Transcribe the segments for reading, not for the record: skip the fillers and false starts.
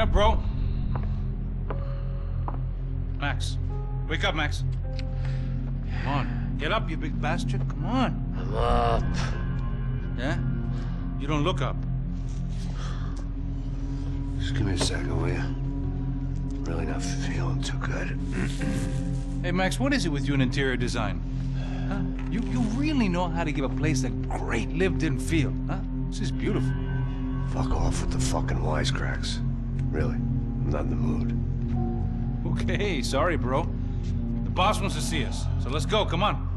up, bro. Max. Wake up, Max. Come on. Get up, you big bastard. Come on. I'm up. Yeah? You don't look up. Just give me a second, will you? Really not feeling too good. Hey, Max, what is it with you and interior design? Huh? You really know how to give a place a great lived-in feel, huh? This is beautiful. Fuck off with the fucking wisecracks. Really, I'm not in the mood. Okay, sorry, bro. The boss wants to see us, so let's go, come on.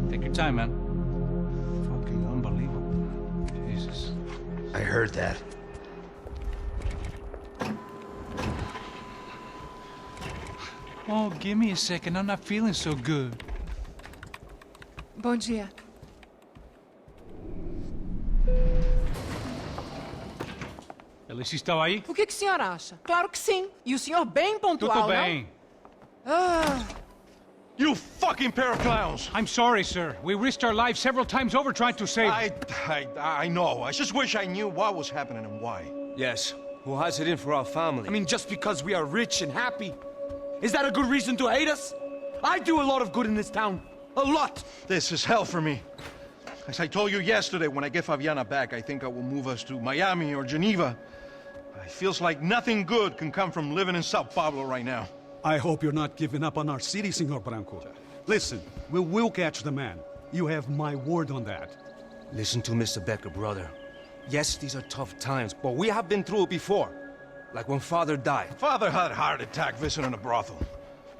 Take your time, man. Fucking unbelievable. Jesus. I heard that. Oh, give me a second. I'm not feeling so good. Bom dia. Ela estava aí? O que o senhor acha? Claro que sim. E o senhor bem pontual, Tudo bem. não? Ah, You fucking pair of clowns! I'm sorry, sir. We risked our lives several times over trying to save... I know. I just wish I knew what was happening and why. Yes, who has it in for our family? I mean, just because we are rich and happy, is that a good reason to hate us? I do a lot of good in this town. A lot! This is hell for me. As I told you yesterday, when I get Fabiana back, I think I will move us to Miami or Geneva. It feels like nothing good can come from living in Sao Paulo right now. I hope you're not giving up on our city, Senor Branco. Listen, we will catch the man. You have my word on that. Listen to Mr. Becker, brother. Yes, these are tough times, but we have been through it before. Like when Father died. Father had a heart attack visiting a brothel.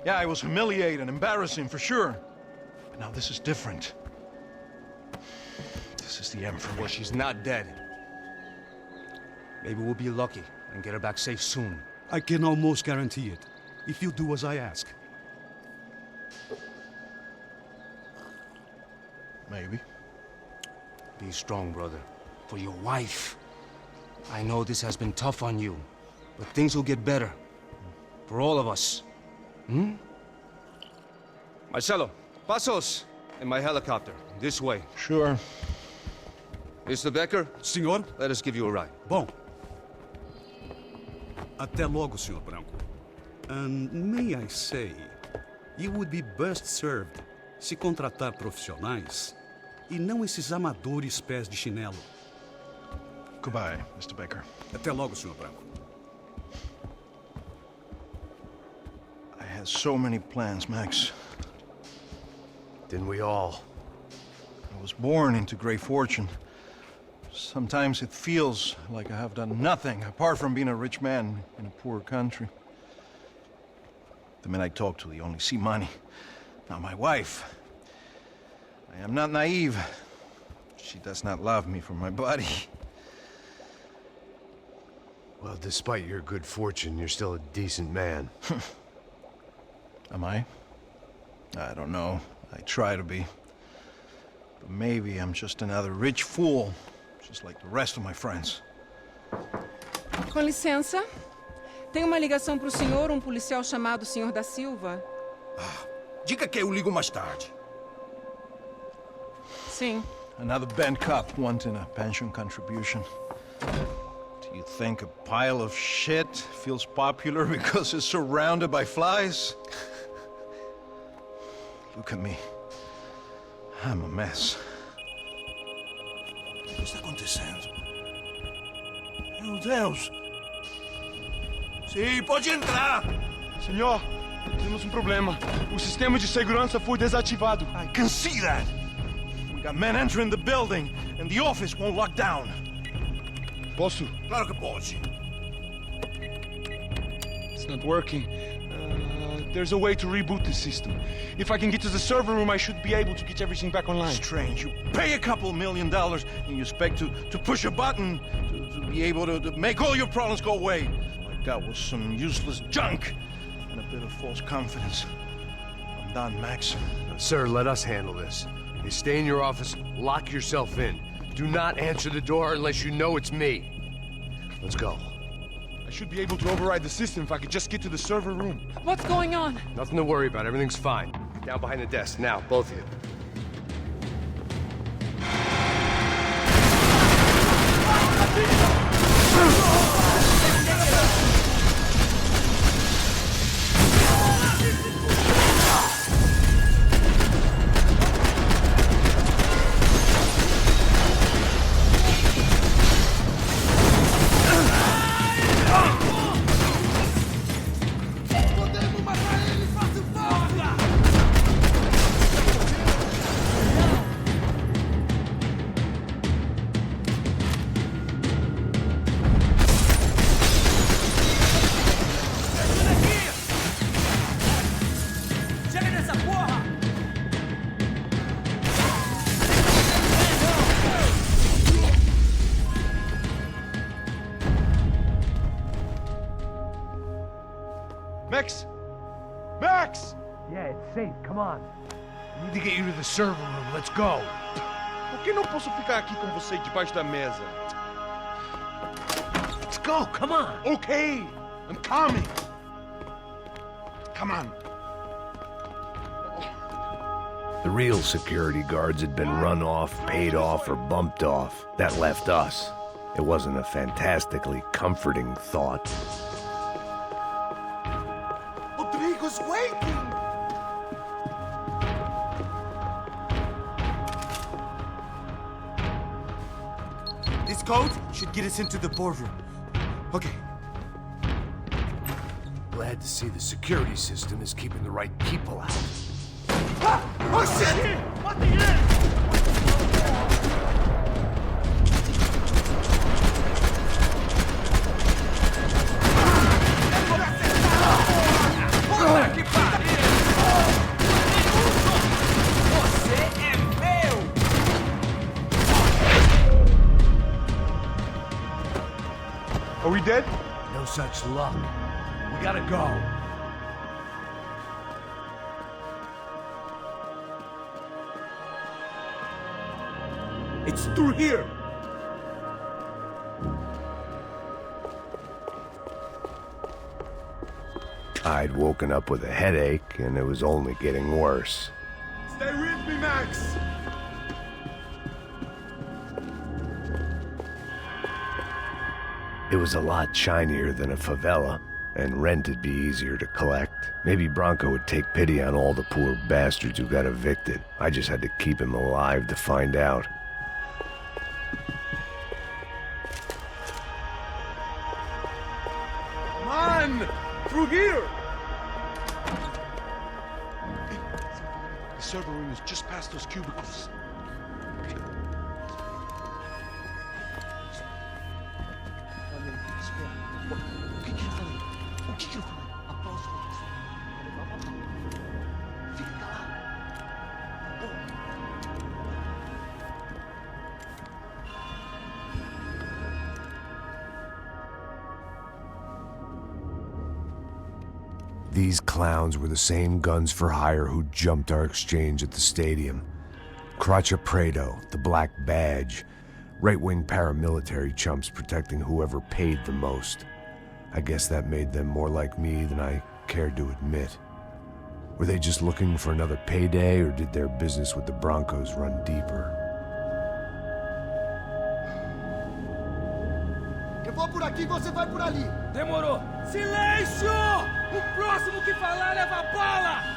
Yeah, it was humiliating, embarrassing, for sure. But now this is different. This is the end for me. Well, she's not dead. Maybe we'll be lucky and get her back safe soon. I can almost guarantee it, if you do as I ask. Maybe. Be strong, brother. For your wife. I know this has been tough on you, but things will get better. For all of us. Hmm? Marcelo, pasos in my helicopter. This way. Sure. Mr. Becker, Senhor? let us give you a ride. Bom. Até logo, Senhor Branco. And may I say, you would be best served se contratar profissionais e não esses amadores pés de chinelo. Goodbye, Mr. Baker. Até logo, Senhor Branco. I had so many plans, Max. Didn't we all? I was born into great fortune. Sometimes it feels like I have done nothing apart from being a rich man in a poor country. The men I talk to, they only see money. Now my wife, I am not naive. She does not love me for my body. Well, despite your good fortune, you're still a decent man. Am I? I don't know. I try to be. But maybe I'm just another rich fool, just like the rest of my friends. com licença. Tem uma ligação para o senhor, um policial chamado Senhor da Silva. Diga que eu ligo mais tarde. Sim. Another bent cop wanting a pension contribution. Do you think a pile of shit feels popular because it's surrounded by flies? Look at me. I'm a mess. O que está acontecendo? Meu Deus! Sim, pode entrar! Senhor, temos um problema. O sistema de segurança foi desativado. I can see that! We got men entering the building, and the office won't lock down. Posso? Claro que pode. It's not working. There's a way to reboot the system. If I can get to the server room, I should be able to get everything back online. Strange. You pay a couple $1 million, and you expect to push a button to be able to make all your problems go away. All I got was some useless junk and a bit of false confidence. I'm done, Max. Sir, let us handle this. You stay in your office, lock yourself in. Do not answer the door unless you know it's me. Let's go. I should be able to override the system if I could just get to the server room. What's going on? Nothing to worry about. Everything's fine. Down behind the desk. Now, both of you. Come on. We need to get you to the server room. Let's go. Por que não posso ficar aqui com você debaixo da mesa? Let's go. Come on. Okay, I'm coming. Come on. The real security guards had been run off, paid off, or bumped off. That left us. It wasn't a fantastically comforting thought. Rodrigo's waiting! This code should get us into the boardroom. Okay. Glad to see the security system is keeping the right people out. Oh shit! What the hell? Are we dead? No such luck. We gotta go. It's through here. I'd woken up with a headache, and it was only getting worse. Stay with me, Max. It was a lot shinier than a favela, and rent'd be easier to collect. Maybe Bronco would take pity on all the poor bastards who got evicted. I just had to keep him alive to find out. Come on! Through here! The server room is just past those cubicles. These clowns were the same guns for hire who jumped our exchange at the stadium. Craccia Prado, the Black Badge, right-wing paramilitary chumps protecting whoever paid the most. I guess that made them more like me than I cared to admit. Were they just looking for another payday, or did their business with the Broncos run deeper? Eu vou por aqui, você vai por ali. Demorou. Silêncio! O próximo que falar leva a bala!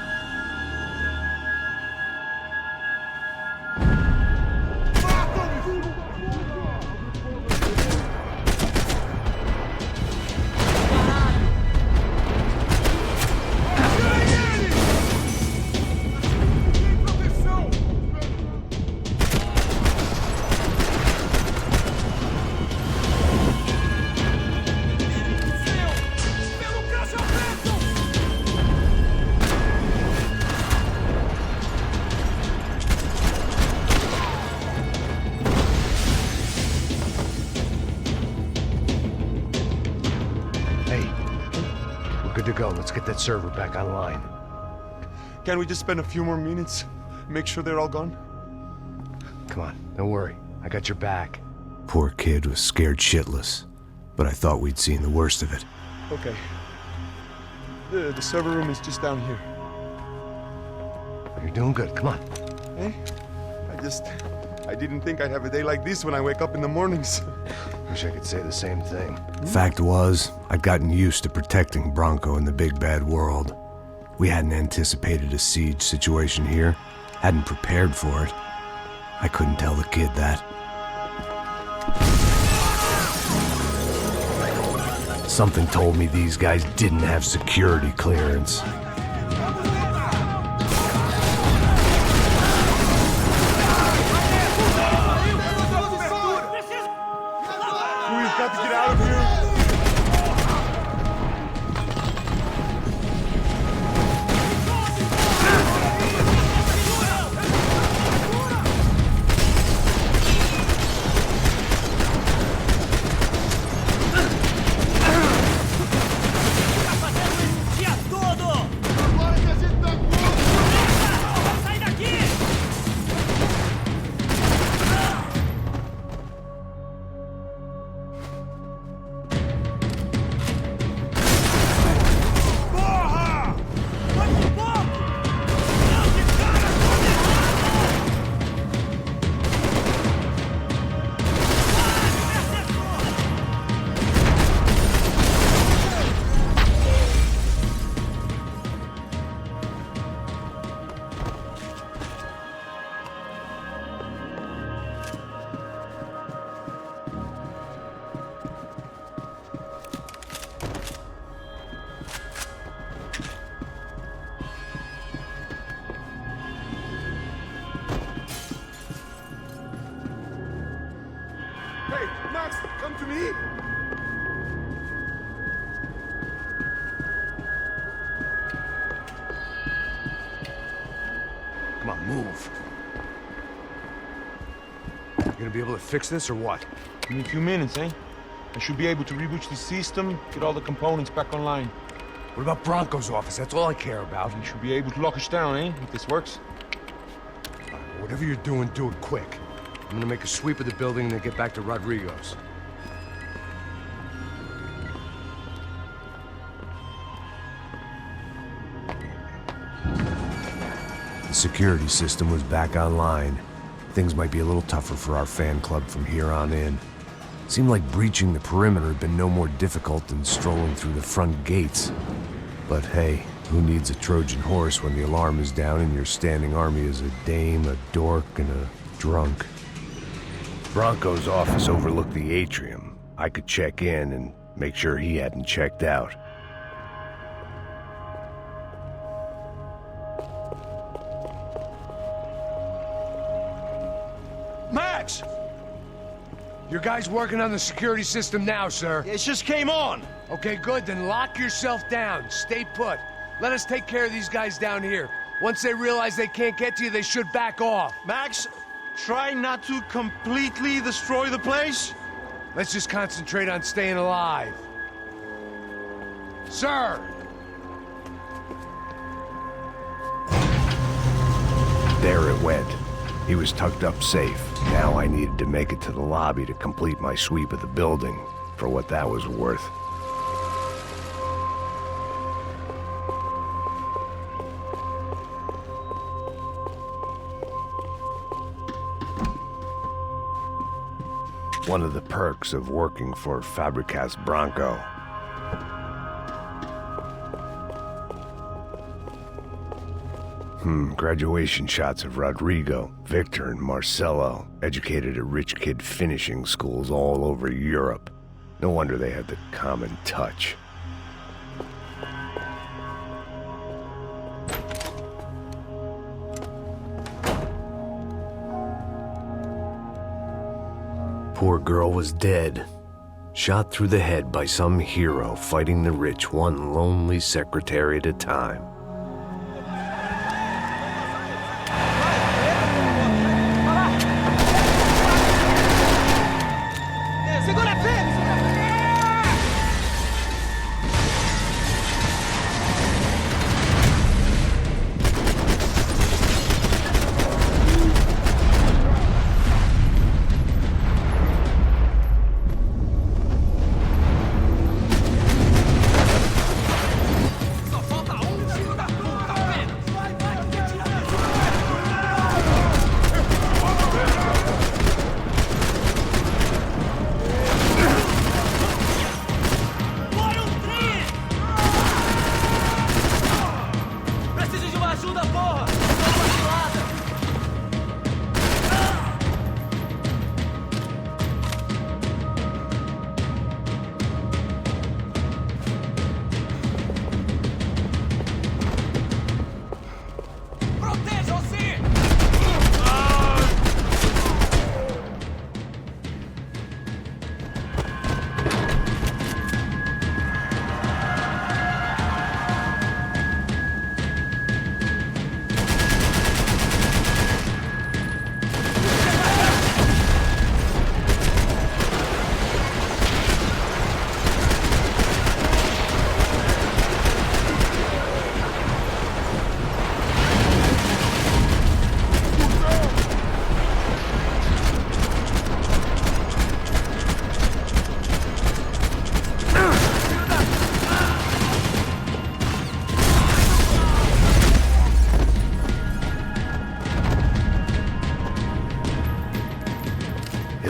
To go. Let's get that server back online. Can't we just spend a few more minutes? Make sure they're all gone? Come on, don't worry. I got your back. Poor kid was scared shitless, but I thought we'd seen the worst of it. Okay. The server room is just down here. You're doing good. Come on. Hey? I didn't think I'd have a day like this when I wake up in the mornings. Wish I could say the same thing. Fact was, I'd gotten used to protecting Bronco in the big bad world. We hadn't anticipated a siege situation here, hadn't prepared for it. I couldn't tell the kid that. Something told me these guys didn't have security clearance. We've got to get out of here. come to me? Come on, move. You gonna be able to fix this or what? In a few minutes, eh? I should be able to reboot the system, get all the components back online. What about Bronco's office? That's all I care about. You should be able to lock us down, eh? If this works. Whatever you're doing, do it quick. I'm gonna make a sweep of the building and then get back to Rodrigo's. The security system was back online. Things might be a little tougher for our fan club from here on in. Seemed like breaching the perimeter had been no more difficult than strolling through the front gates. But hey, who needs a Trojan horse when the alarm is down and your standing army is a dame, a dork, and a drunk? Bronco's office overlooked the atrium. I could check in and make sure he hadn't checked out. Max! Your guys working on the security system now, sir. It just came on! Okay, good, then lock yourself down. Stay put. Let us take care of these guys down here. Once they realize they can't get to you, they should back off. Max, try not to completely destroy the place. Let's just concentrate on staying alive. Sir! There it went. He was tucked up safe. Now I needed to make it to the lobby to complete my sweep of the building, for what that was worth. One of the perks of working for Fabricas Bronco. Graduation shots of Rodrigo, Victor, and Marcelo, educated at rich kid finishing schools all over Europe. No wonder they had the common touch. Poor girl was dead. Shot through the head by some hero fighting the rich one lonely secretary at a time.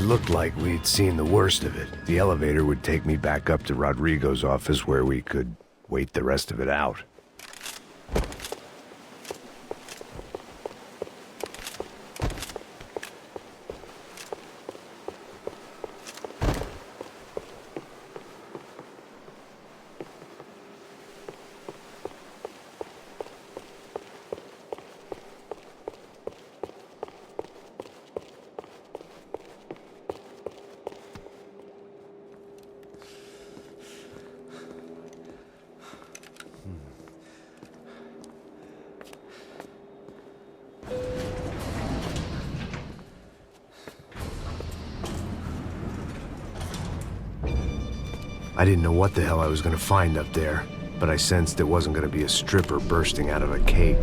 Looked like we'd seen the worst of it. The elevator would take me back up to Rodrigo's office where we could wait the rest of it out. I didn't know what the hell I was gonna find up there, but I sensed it wasn't gonna be a stripper bursting out of a cake.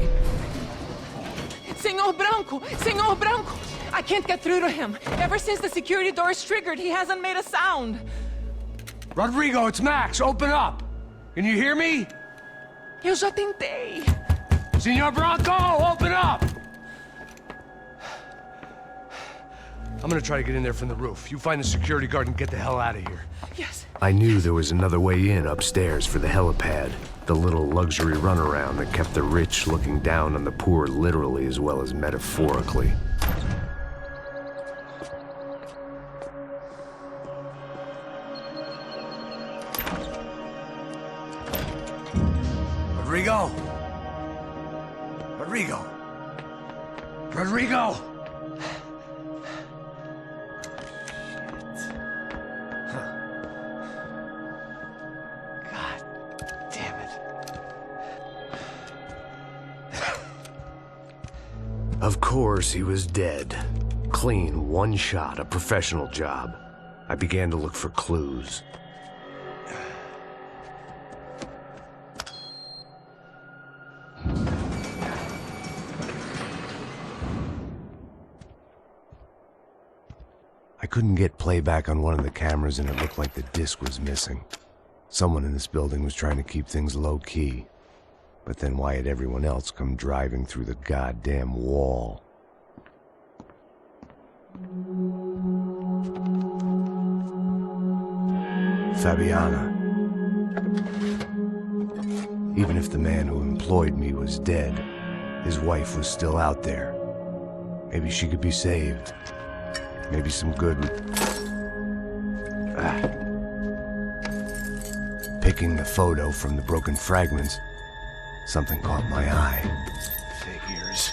Senor Branco! I can't get through to him. Ever since the security door is triggered, he hasn't made a sound. Rodrigo, it's Max. Open up. Can you hear me? Eu já tentei. Senor Branco, open up! I'm gonna try to get in there from the roof. You find the security guard and get the hell out of here. Yes. I knew there was another way in upstairs for the helipad, the little luxury runaround that kept the rich looking down on the poor literally as well as metaphorically. Rodrigo! Rodrigo! Of course, he was dead. Clean, one shot, a professional job. I began to look for clues. I couldn't get playback on one of the cameras and it looked like the disc was missing. Someone in this building was trying to keep things low-key. But then why had everyone else come driving through the goddamn wall? Fabiana. Even if the man who employed me was dead, his wife was still out there. Maybe she could be saved. Maybe some good would... Picking the photo from the broken fragments, something caught my eye. Figures.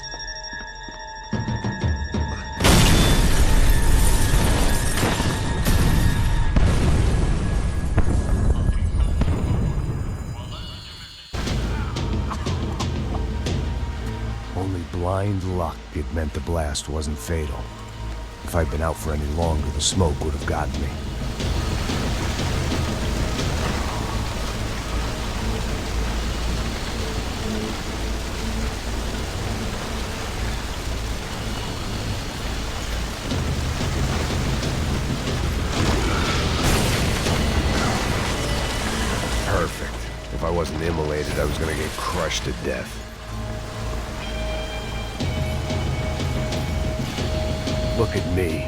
Only blind luck it meant the blast wasn't fatal. If I'd been out for any longer, the smoke would have gotten me. Perfect. If I wasn't immolated, I was gonna get crushed to death. Look at me.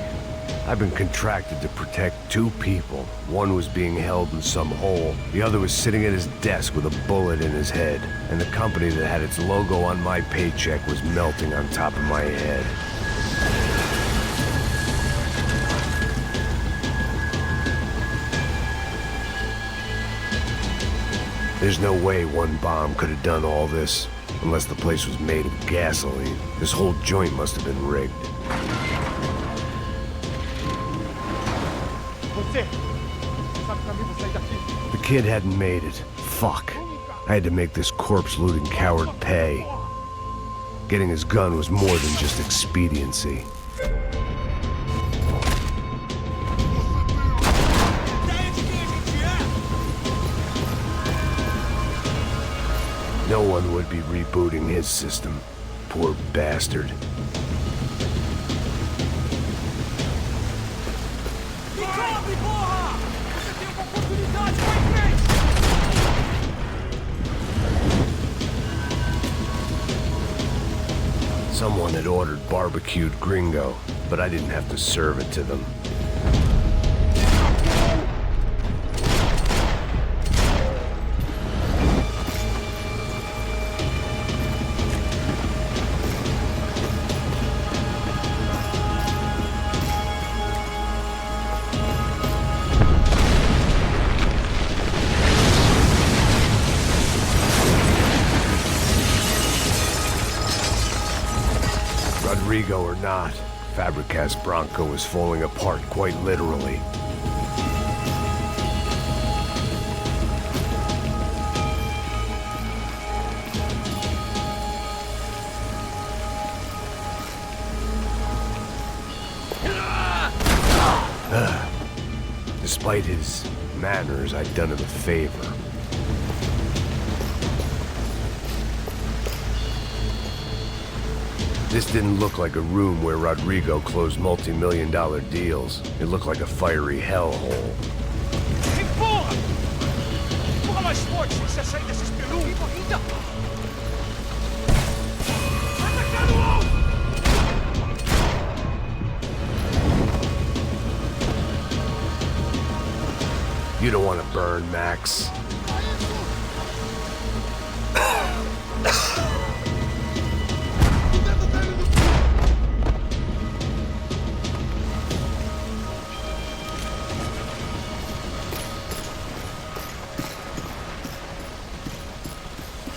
I've been contracted to protect two people. One was being held in some hole. The other was sitting at his desk with a bullet in his head. And the company that had its logo on my paycheck was melting on top of my head. There's no way one bomb could have done all this. Unless the place was made of gasoline. This whole joint must have been rigged. The kid hadn't made it. Fuck. I had to make this corpse-looting coward pay. Getting his gun was more than just expediency. No one would be rebooting his system. Poor bastard. Someone had ordered barbecued gringo, but I didn't have to serve it to them. Rodrigo or not, Fabricas Bronco was falling apart quite literally. Despite his manners, I'd done him a favor. This didn't look like a room where Rodrigo closed multi-million-dollar deals. It looked like a fiery hellhole. You don't want to burn, Max.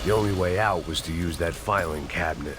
The only way out was to use that filing cabinet.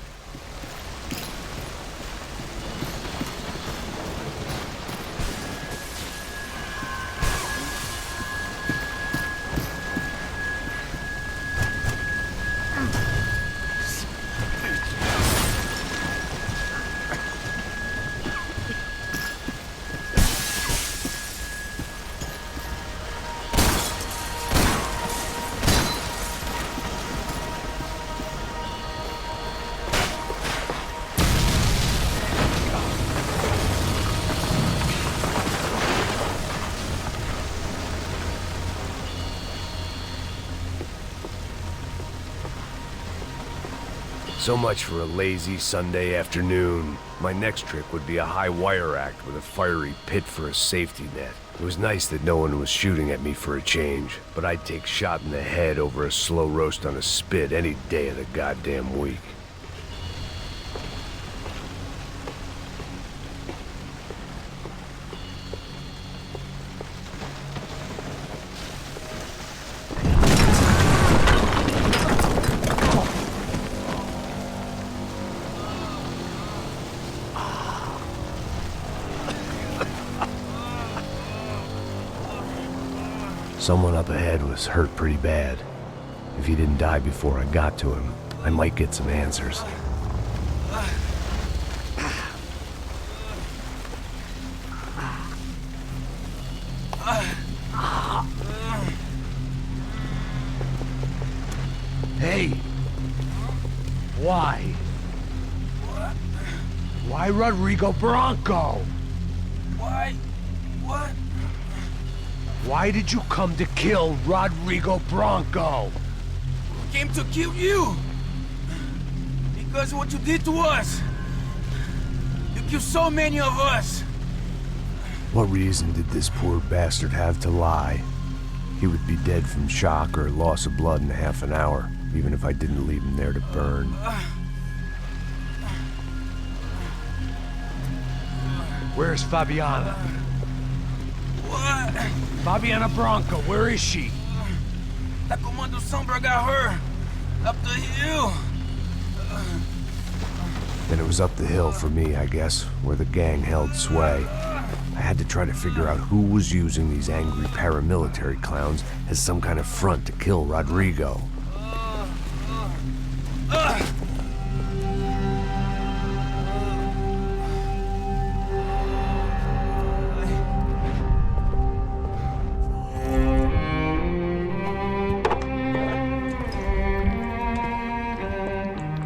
So much for a lazy Sunday afternoon. My next trick would be a high wire act with a fiery pit for a safety net. It was nice that no one was shooting at me for a change, but I'd take shot in the head over a slow roast on a spit any day of the goddamn week. Someone up ahead was hurt pretty bad. If he didn't die before I got to him, I might get some answers. Hey! Why? Why Rodrigo Bronco? Why? What? Why did you come to kill Rodrigo Bronco? Came to kill you. Because of what you did to us. You killed so many of us. What reason did this poor bastard have to lie? He would be dead from shock or loss of blood in half an hour, even if I didn't leave him there to burn. Where's Fabiana? What? Fabiana Bronco, where is she? That Comando Sombra got her. Up the hill. Then it was up the hill for me, I guess, where the gang held sway. I had to try to figure out who was using these angry paramilitary clowns as some kind of front to kill Rodrigo.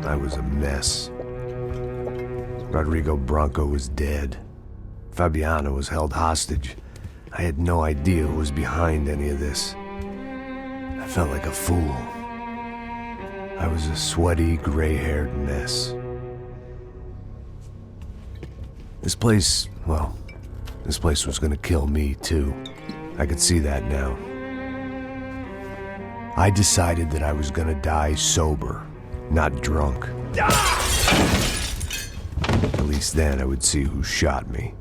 I was a mess. Rodrigo Bronco was dead. Fabiana was held hostage. I had no idea who was behind any of this. I felt like a fool. I was a sweaty, gray-haired mess. This place, well, this place was gonna kill me, too. I could see that now. I decided that I was gonna die sober, not drunk. At least then I would see who shot me.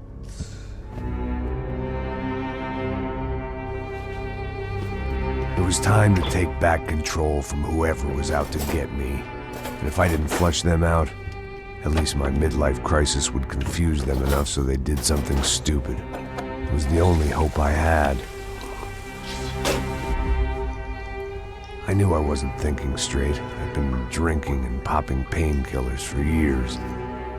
It was time to take back control from whoever was out to get me. And if I didn't flush them out, at least my midlife crisis would confuse them enough so they did something stupid. It was the only hope I had. I knew I wasn't thinking straight. I'd been drinking and popping painkillers for years.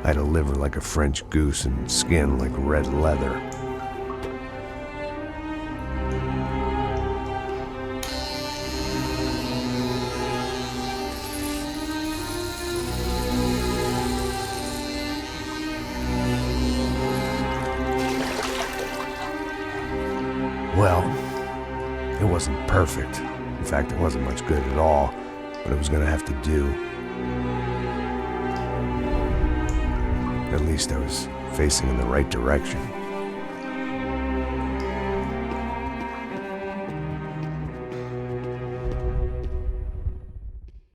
I had a liver like a French goose and skin like red leather. Well, it wasn't perfect. In fact, it wasn't much good at all, but it was gonna have to do. At least I was facing in the right direction.